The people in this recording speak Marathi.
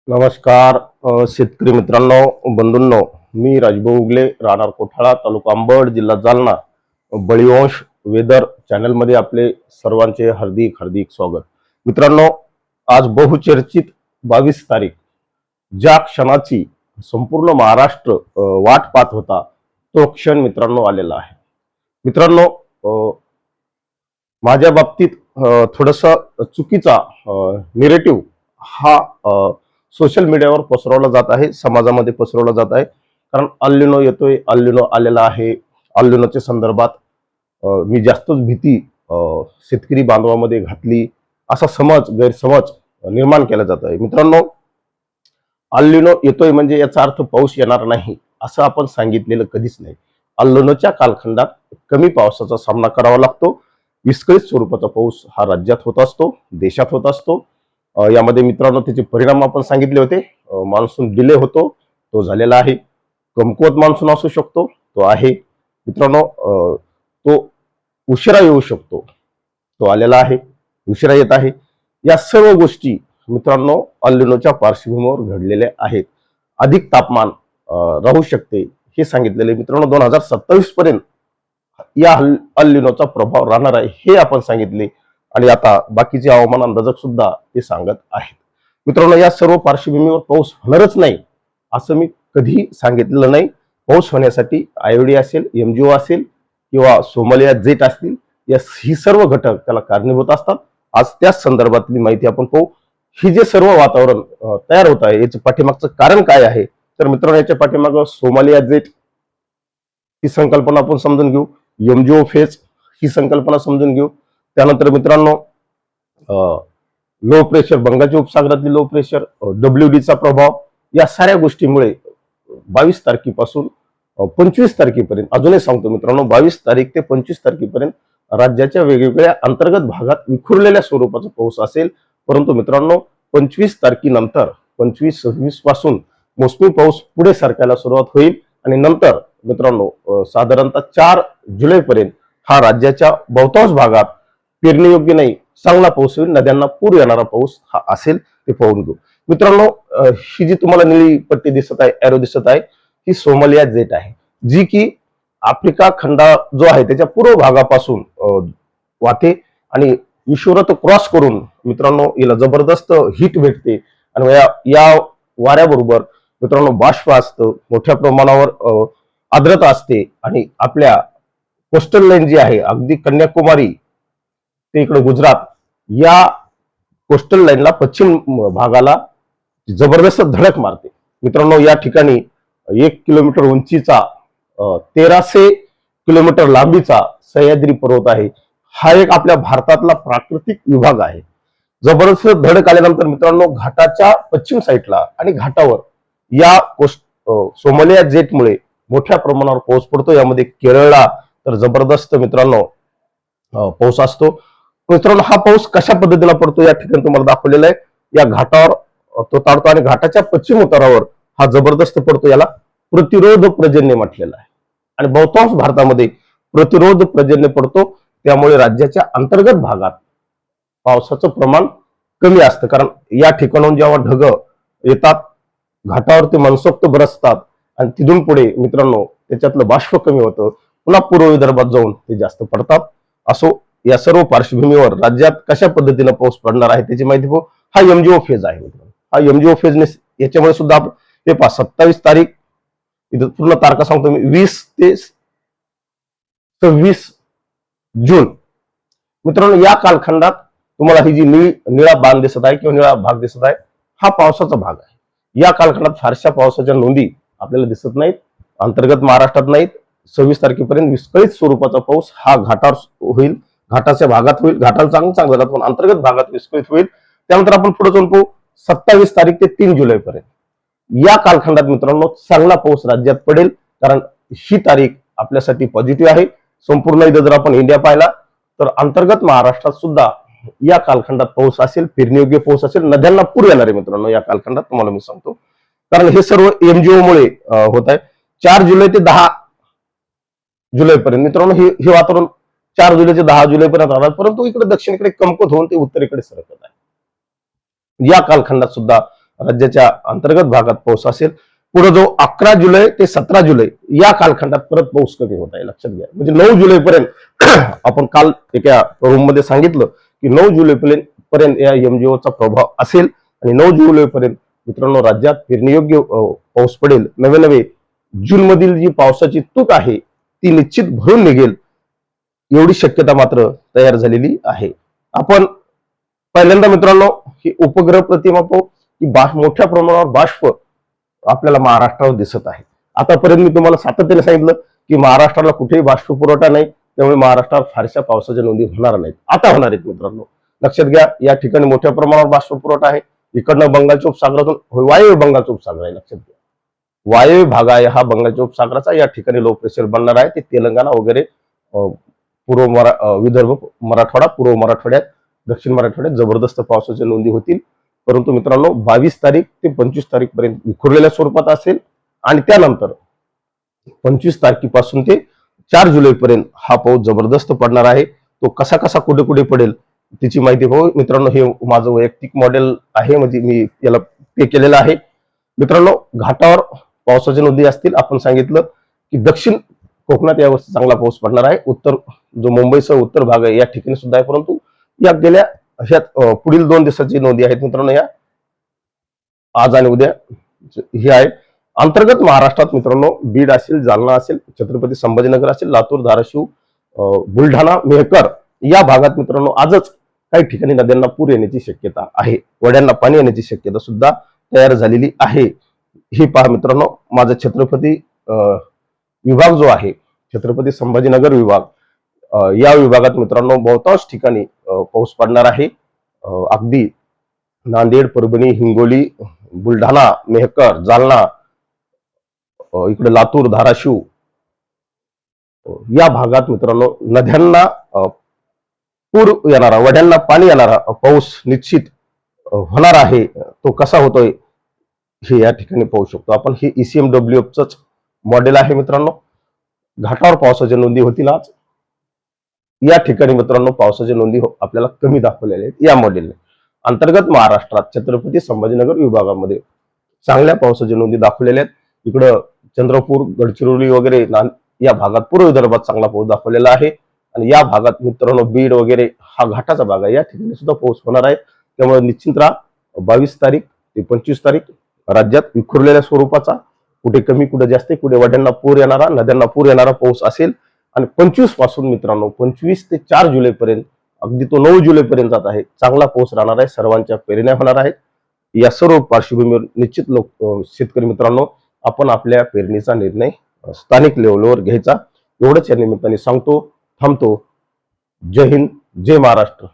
नमस्कार शेतकरी मित्रांनो, बंधूंनो. मी राजभाऊ उगले, राहणार कोठाळा, तालुका अंबड, जिल्हा जालना. बळीवंश वेदर चॅनलमध्ये आपले सर्वांचे हार्दिक हार्दिक स्वागत. मित्रांनो, आज बहुचर्चित 22 तारीख, ज्या क्षणाची संपूर्ण महाराष्ट्र वाट पाहत होता, तो क्षण मित्रांनो आलेला आहे. मित्रांनो, माझ्या बाबतीत थोडासा चुकीचा निरेटिव्ह हा सोशल मीडियावर पसरवला जात आहे, समाजामध्ये पसरवला जात आहे. कारण अल्लिनो येतोय, अल्लिनो आलेला आहे. अल्लिनोच्या संदर्भात मी जास्तच भीती शेतकरी बांधवामध्ये घातली, असा गैरसमज निर्माण केला जात आहे. मित्रांनो, अल्लिनो येतोय म्हणजे याचा अर्थ पाऊस येणार नाही असं आपण सांगितलेलं कधीच नाही. अल्लिनोच्या कालखंडात कमी पावसाचा सामना करावा लागतो. विस्कळीत स्वरूपाचा पाऊस हा राज्यात होत असतो, देशात होत असतो. यामध्ये मित्रांनो त्याचे परिणाम आपण सांगितले होते. मान्सून डिले होतो, तो झालेला आहे. कमकुवत मान्सून असू शकतो, तो आहे. मित्रांनो, तो उशिरा येऊ शकतो, तो आलेला आहे, उशिरा येत आहे. या सर्व गोष्टी मित्रांनो अल्लिनोच्या पार्श्वभूमीवर घडलेल्या आहेत. अधिक तापमान राहू शकते हे सांगितलेले मित्रांनो 2027 पर्यंत या अल्लिनोचा प्रभाव राहणार आहे हे आपण सांगितले. आणि आता बाकीचे हवामान अंदाजक सुद्धा ते सांगत आहेत. मित्रांनो, या सर्व पार्श्वभूमीवर पाऊस होणारच नाही असं मी कधी सांगितलेलं नाही. पाऊस होण्यासाठी आयओडी असेल, एमजीओ असेल किंवा सोमालिया जेट असतील, या ही सर्व घटक त्याला कारणीभूत असतात. आज त्याच संदर्भातली माहिती आपण पाहू. ही जे सर्व वातावरण तयार होत आहे, याच्या पाठीमागचं कारण काय आहे? तर मित्रांनो, याच्या पाठीमागं सोमालिया जेट ही संकल्पना आपण समजून घेऊ, एमजीओ फेज ही संकल्पना समजून घेऊ. त्यानंतर मित्रांनो, लो प्रेशर, बंगालच्या उपसागरातली लो प्रेशर, डब्ल्यूडीचा प्रभाव, या साऱ्या गोष्टीमुळे 22 तारखेपासून 25 तारखेपर्यंत, अजूनही सांगतो मित्रांनो, 22 तारीख ते 25 तारखेपर्यंत राज्याच्या वेगवेगळ्या अंतर्गत भागात विखुरलेल्या स्वरूपाचा पाऊस असेल. परंतु मित्रांनो, 25 तारखेनंतर 25-26 पासून मोसमी पाऊस पुढे सरकायला सुरुवात होईल. आणि नंतर मित्रांनो साधारणतः 4 जुलैपर्यंत हा राज्याच्या बहुतांश भागात पेरणीयोग्य नाही, चांगला पाऊस होईल, नद्यांना पूर येणारा पाऊस हा असेल, ते पाहून घेऊ. मित्रांनो, ही जी तुम्हाला निळी पट्टी दिसत आहे, एरो दिसत आहे, ही सोमालिया जेट आहे, जी की आफ्रिका खंडा जो आहे त्याच्या पूर्व भागापासून वाहते आणि विषुववृत्त क्रॉस करून मित्रांनो याला जबरदस्त हिट भेटते. आणि या वाऱ्याबरोबर मित्रांनो बाष्प असतं, मोठ्या प्रमाणावर आर्द्रता असते. आणि आपल्या कोस्टल लाईन जी आहे, अगदी कन्याकुमारी ते इकडे गुजरात, या कोस्टल लाईनला, पश्चिम भागाला जबरदस्त धडक मारते. मित्रांनो, या ठिकाणी 1 किलोमीटर उंचीचा 1300 किलोमीटर लांबीचा सह्याद्री पर्वत आहे. हा एक आपल्या भारतातला प्राकृतिक विभाग आहे. जबरदस्त धडक आल्यानंतर मित्रांनो घाटाच्या पश्चिम साईडला आणि घाटावर या सोमालिया जेटमुळे मोठ्या प्रमाणावर पाऊस पडतो. यामध्ये केरळला तर जबरदस्त मित्रांनो पाऊस असतो. मित्रांनो, हा पाऊस कशा पद्धतीला पडतो या ठिकाणी तुम्हाला दाखवलेला आहे. या घाटावर तो ताडतो आणि घाटाच्या पश्चिम उतारावर हा जबरदस्त पडतो. याला प्रतिरोध पर्जन्य म्हटलेलं आहे. आणि बहुतांश भारतामध्ये प्रतिरोध पर्जन्य पडतो. त्यामुळे राज्याच्या अंतर्गत भागात पावसाचं प्रमाण कमी असतं. कारण या ठिकाणाहून जेव्हा ढग येतात, घाटावरती मनसोक्त बरसतात आणि तिथून पुढे मित्रांनो त्याच्यातलं बाष्प कमी होतं, पुन्हा पूर्व विदर्भात जाऊन ते जास्त पडतात. असो, या सर्व पार्श्वभूमीवर राज्यात कशा पद्धतीने पाऊस पडणार आहे त्याची माहिती पाहू. हा एमजीओ फेज आहे मित्रांनो. हा एमजीओ फेज याच्यामुळे सुद्धा हे 27 तारीख, इथं पूर्ण तारखा सांगतो मी, 20 ते 26 जून. मित्रांनो, या कालखंडात तुम्हाला ही जी निळा बाण दिसत आहे किंवा निळा भाग दिसत आहे, हा पावसाचा भाग आहे. या कालखंडात फारशा पावसाच्या नोंदी आपल्याला दिसत नाहीत, अंतर्गत महाराष्ट्रात नाहीत. 26 तारखेपर्यंत विस्कळीत स्वरूपाचा पाऊस हा घाटावर होईल, घाटाच्या भागात होईल. घाटाला चांगला झाला, पण अंतर्गत भागात विस्कळीत होईल. त्यानंतर आपण पुढे जाऊन पाहू 27 तारीख ते 3 जुलैपर्यंत. या कालखंडात मित्रांनो चांगला पाऊस राज्यात पडेल. कारण ही तारीख आपल्यासाठी पॉझिटिव्ह आहे. संपूर्ण इथं जर आपण इंडिया पाहिला तर अंतर्गत महाराष्ट्रात सुद्धा या कालखंडात पाऊस असेल, पेरणीयोग्य पाऊस असेल, नद्यांना पूर येणार आहे मित्रांनो या कालखंडात, तुम्हाला मी सांगतो. कारण हे सर्व एमजीओ मुळे होत आहे. 4 जुलै ते 10 जुलैपर्यंत मित्रांनो हे वातावरण 4 जुलै ते 10 जुलैपर्यंत राहणार. परंतु इकडे दक्षिणेकडे कमकुवत होऊन ते उत्तरेकडे सरकत आहे. या कालखंडात सुद्धा राज्याच्या अंतर्गत भागात पाऊस असेल. पुढे जो 11 जुलै ते 17 जुलै या कालखंडात परत पाऊस कमी होत आहे, लक्षात घ्या. म्हणजे 9 जुलै पर्यंत आपण काल एका रूम मध्ये सांगितलं की 9 जुलै पर्यंत या एमजीओचा प्रभाव असेल आणि 9 जुलै पर्यंत मित्रांनो राज्यात पेरणीयोग्य पाऊस पडेल. नवे नवे जून मधील जी पावसाची तूट आहे ती निश्चित भरून निघेल एवढी शक्यता मात्र तयार झालेली आहे. आपण पहिल्यांदा मित्रांनो ही उपग्रह प्रतिमा पाहू की मोठ्या प्रमाणावर बाष्प आपल्याला महाराष्ट्रावर दिसत आहे. आतापर्यंत मी तुम्हाला सातत्याने सांगितलं की महाराष्ट्राला कुठेही बाष्प पुरवठा नाही, त्यामुळे महाराष्ट्रात फारशा पावसाच्या नोंदी होणार नाहीत. आता होणार आहेत मित्रांनो, लक्षात घ्या. या ठिकाणी मोठ्या प्रमाणावर बाष्प पुरवठा आहे. इकडनं बंगालच्या उपसागरातून वायव्य बंगालचा उपसागर आहे, लक्षात घ्या. वायव्य भाग आहे हा बंगालच्या उपसागराचा. या ठिकाणी लो प्रेशर बनणार आहे. ते तेलंगणा वगैरे विदर्भ, मराठवाडा, पूर्व मराठवाड्यात, दक्षिण मराठवाड्यात जबरदस्त पावसाच्या नोंदी होतील. परंतु मित्रांनो 22 तारीख ते 25 तारीख पर्यंत विखुरलेल्या स्वरूपात असेल आणि त्यानंतर 25 तारखेपासून ते 4 जुलै पर्यंत हा पाऊस जबरदस्त पडणार आहे. तो कसा कसा कुठे कुठे पडेल त्याची माहिती पाहू मित्रांनो. हे माझं वैयक्तिक मॉडेल आहे, म्हणजे मी याला पे केलेलं आहे. मित्रांनो घाटावर पावसाच्या नोंदी असतील. आपण सांगितलं की दक्षिण कोकणात यावर्षी चांगला पाऊस पडणार आहे. उत्तर जो मुंबईसह उत्तर भाग आहे या ठिकाणी सुद्धा आहे. परंतु या गेल्या पुढील 2 दिवसाची नोंदी आहेत मित्रांनो, या आज आणि उद्या ही आहे. अंतर्गत महाराष्ट्रात मित्रांनो बीड असेल, जालना असेल, छत्रपती संभाजीनगर असेल, लातूर, धाराशिव, बुलढाणा, मेहकर या भागात मित्रांनो आजच काही ठिकाणी नद्यांना पूर येण्याची शक्यता आहे. वड्यांना पाणी येण्याची शक्यता सुद्धा तयार झालेली आहे. ही पहा मित्रांनो, माझा छत्रपती विभाग जो आहे, छत्रपती संभाजीनगर विभाग, या विभागात मित्रांनो बहुतांश ठिकाणी पाऊस पडणार आहे. अगदी नांदेड, परभणी, हिंगोली, बुलढाणा, मेहकर, जालना, इकडे लातूर, धाराशिव या भागात मित्रांनो नद्यांना पूर येणारा, वड्यांना पाणी येणारा पाऊस निश्चित होणार आहे. तो कसा होतोय हे या ठिकाणी पाहू शकतो आपण. हे ECMWF मॉडेल आहे मित्रांनो. घाटावर पावसाच्या नोंदी होतील आज. या ठिकाणी मित्रांनो पावसाच्या नोंदी आपल्याला कमी दाखवलेल्या आहेत या मॉडेलने. अंतर्गत महाराष्ट्रात छत्रपती संभाजीनगर विभागामध्ये चांगल्या पावसाच्या नोंदी दाखवलेल्या आहेत. इकडं चंद्रपूर, गडचिरोली वगैरे या भागात, पूर्व विदर्भात चांगला पाऊस दाखवलेला आहे. आणि या भागात मित्रांनो बीड वगैरे हा घाटाचा भाग आहे, या ठिकाणी सुद्धा पाऊस होणार आहे. त्यामुळे निश्चित राहा 22 तारीख ते 25 तारीख राज्यात विखुरलेल्या स्वरूपाचा, कुठे कमी कुठे जास्त, कुठे वड्यांना पूर येणारा, नद्यांना पूर येणारा पाऊस असेल. आणि 25 पासून मित्रांनो 25 ते 4 जुलै पर्यंत, अगदी तो 9 जुलै पर्यंत जात आहे, चांगला पाऊस राहणार आहे. सर्वांच्या पेरण्या होणार आहेत. या सर्व पार्श्वभूमीवर निश्चित शेतकरी मित्रांनो आपण आपल्या पेरणीचा निर्णय स्थानिक लेवलवर घ्यायचा, एवढंच या निमित्ताने सांगतो. थांबतो. जय हिंद, जय महाराष्ट्र.